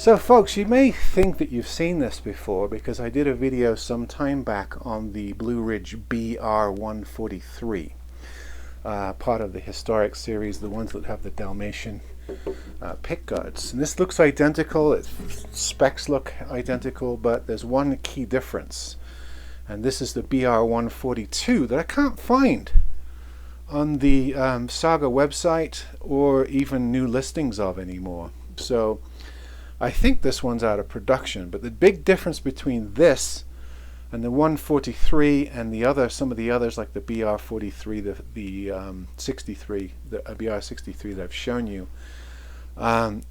So folks, you may think that you've seen this before because I did a video some time back on the Blueridge BR142, part of the historic series, the ones that have the Dalmatian pickguards. And this looks identical, its specs look identical, but there's one key difference. And this is the BR142 that I can't find on the Saga website or even new listings of anymore. So I think this one's out of production, but the big difference between this and the 143 and the other, some of the others like the BR43, the 63, the BR63 that I've shown you,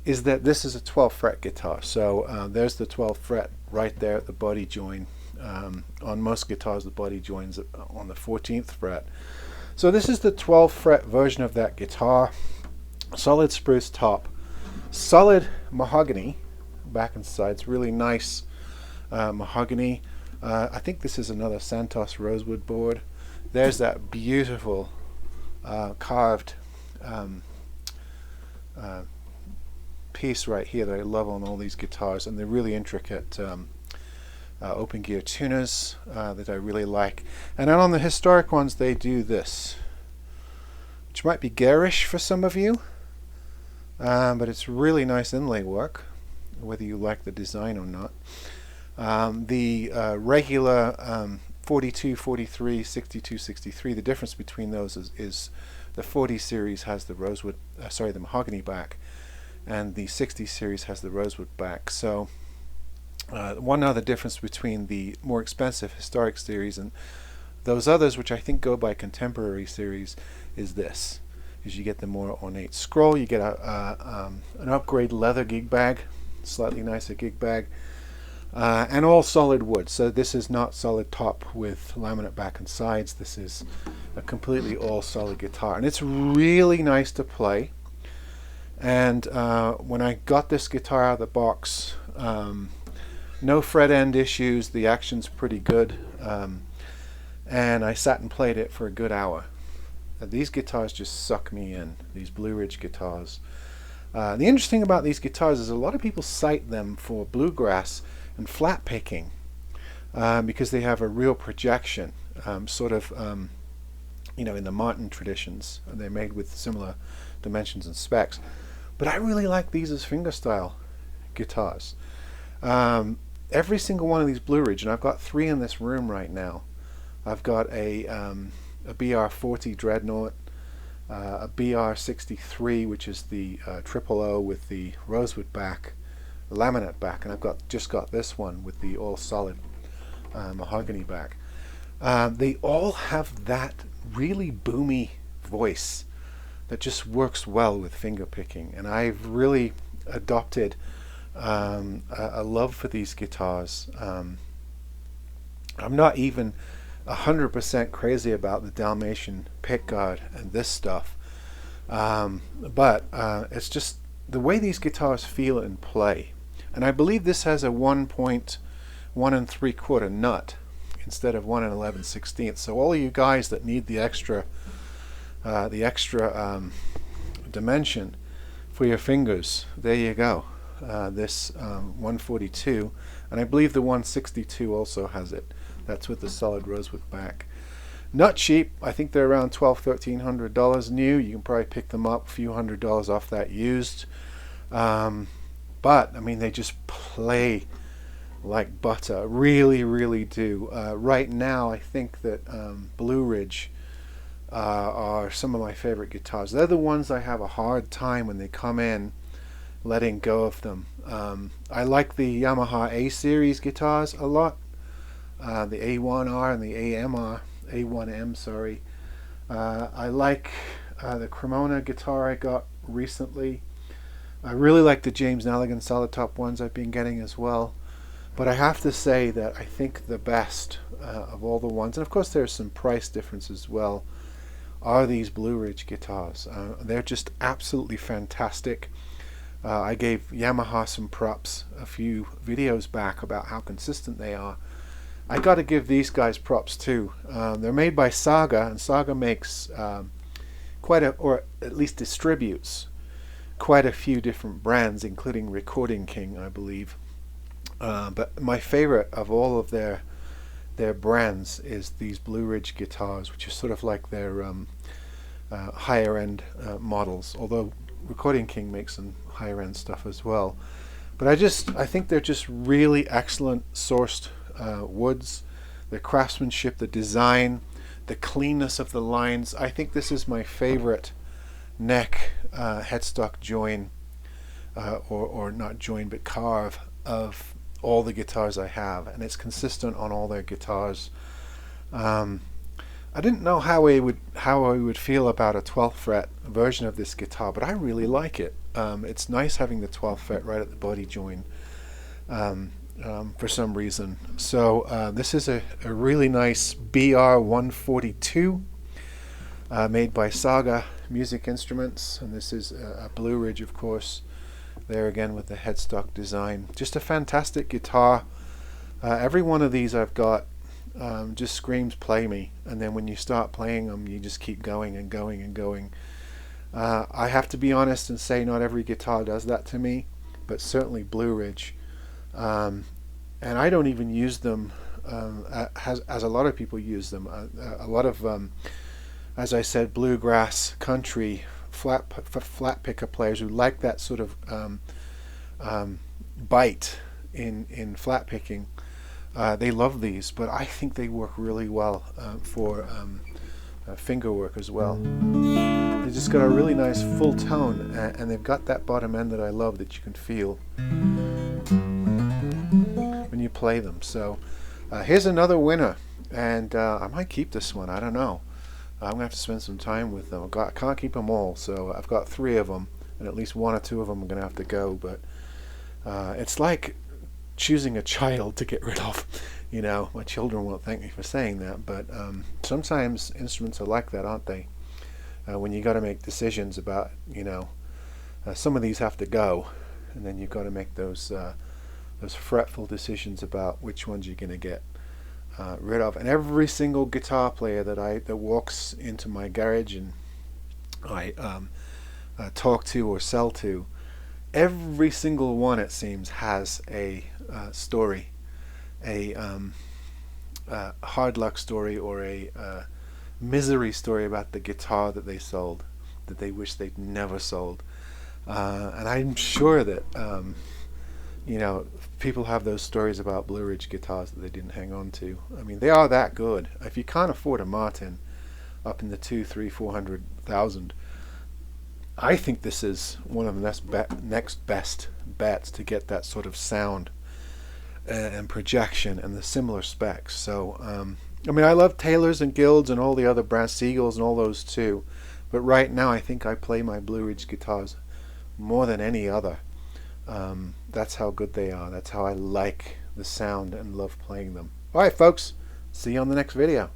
is that this is a 12 fret guitar. So there's the 12th fret right there at the body join. On most guitars the body joins on the 14th fret. So this is the 12th fret version of that guitar. Solid spruce top. Solid mahogany back and sides, really nice mahogany. I think this is another Santos Rosewood board. There's that beautiful carved piece right here that I love on all these guitars, and they're really intricate open gear tuners that I really like. And then on the historic ones they do this, which might be garish for some of you. But it's really nice inlay work, whether you like the design or not. The regular 42, 43, 62, 63, the difference between those is the 40 series has the rosewood, the mahogany back, and the 60 series has the rosewood back. So one other difference between the more expensive historic series and those others, which I think go by contemporary series, is this. Is you get the more ornate scroll, you get an upgrade leather gig bag, slightly nicer gig bag, and all solid wood. So this is not solid top with laminate back and sides. This is a completely all solid guitar, and it's really nice to play. And when I got this guitar out of the box, no fret end issues, the action's pretty good, and I sat and played it for a good hour. These guitars just suck me in, these Blueridge guitars. The interesting about these guitars is a lot of people cite them for bluegrass and flat picking because they have a real projection, sort of, you know, in the Martin traditions. They're made with similar dimensions and specs. But I really like these as fingerstyle guitars. Every single one of these Blueridge, and I've got 3 in this room right now. I've got a BR40 Dreadnought, a BR63, which is the triple O with the rosewood back, laminate back, and I've just got this one with the all solid mahogany back. They all have that really boomy voice that just works well with finger picking, and I've really adopted a love for these guitars. I'm not even 100% crazy about the Dalmatian pickguard and this stuff, but it's just the way these guitars feel and play. And I believe this has a 1.1 3/4 nut instead of 1 11/16. So all of you guys that need the extra dimension for your fingers, there you go. This 142, and I believe the 162 also has it. That's with the solid rosewood back. Not cheap. I think they're around $1,200-$1,300 new. You can probably pick them up a few $100s off that used. But I mean, they just play like butter. Really, really do. Right now, I think that Blueridge are some of my favorite guitars. They're the ones I have a hard time when they come in letting go of them. I like the Yamaha A series guitars a lot. The A1R and the A1M, sorry. I like the Cremona guitar I got recently. I really like the James Nalligan solid top ones I've been getting as well. But I have to say that I think the best of all the ones, and of course there's some price difference as well, are these Blueridge guitars. They're just absolutely fantastic. I gave Yamaha some props a few videos back about how consistent they are. I got to give these guys props too. They're made by Saga, and Saga makes quite a, or at least distributes quite a few different brands, including Recording King, I believe. But my favorite of all of their brands is these Blueridge guitars, which is sort of like their higher end models, although Recording King makes some higher end stuff as well. But I think they're just really excellent sourced woods. The craftsmanship, the design, the cleanness of the lines. I think this is my favorite neck headstock join, or not join but carve, of all the guitars I have, and it's consistent on all their guitars. I didn't know how I would feel about a 12th fret version of this guitar, but I really like it. It's nice having the 12th fret right at the body joint for some reason. So this is a really nice BR142 made by Saga Music Instruments, and this is a Blueridge, of course, there again with the headstock design. Just a fantastic guitar. Every one of these I've got just screams play me, and then when you start playing them you just keep going and going and going. I have to be honest and say not every guitar does that to me, but certainly Blueridge. And I don't even use them as a lot of people use them. A lot of, as I said, bluegrass, country, flat picker players who like that sort of bite in flat picking, they love these, but I think they work really well for finger work as well. They just got a really nice full tone, and they've got that bottom end that I love, that you can feel when you play them. So here's another winner, and I might keep this one. I don't know. I'm gonna have to spend some time with them. I can't keep them all, so I've got 3 of them, and at least 1 or 2 of them are gonna have to go. But it's like choosing a child to get rid of. You know, my children won't thank me for saying that, but sometimes instruments are like that, aren't they? When you got to make decisions about, you know, some of these have to go, and then you've got to make those fretful decisions about which ones you're going to get rid of. And every single guitar player that walks into my garage and I talk to or sell to, every single one, it seems, has a story, a hard luck story, or a misery story about the guitar that they sold, that they wish they'd never sold. And I'm sure that you know, people have those stories about Blueridge guitars that they didn't hang on to. I mean, they are that good. If you can't afford a Martin up in the 200,000-400,000, I think this is one of the next best bets to get that sort of sound and projection and the similar specs. So I mean, I love Taylors and Guilds and all the other brass Seagulls and all those too, but right now I think I play my Blueridge guitars more than any other. That's how good they are. That's how I like the sound and love playing them. Alright folks, see you on the next video.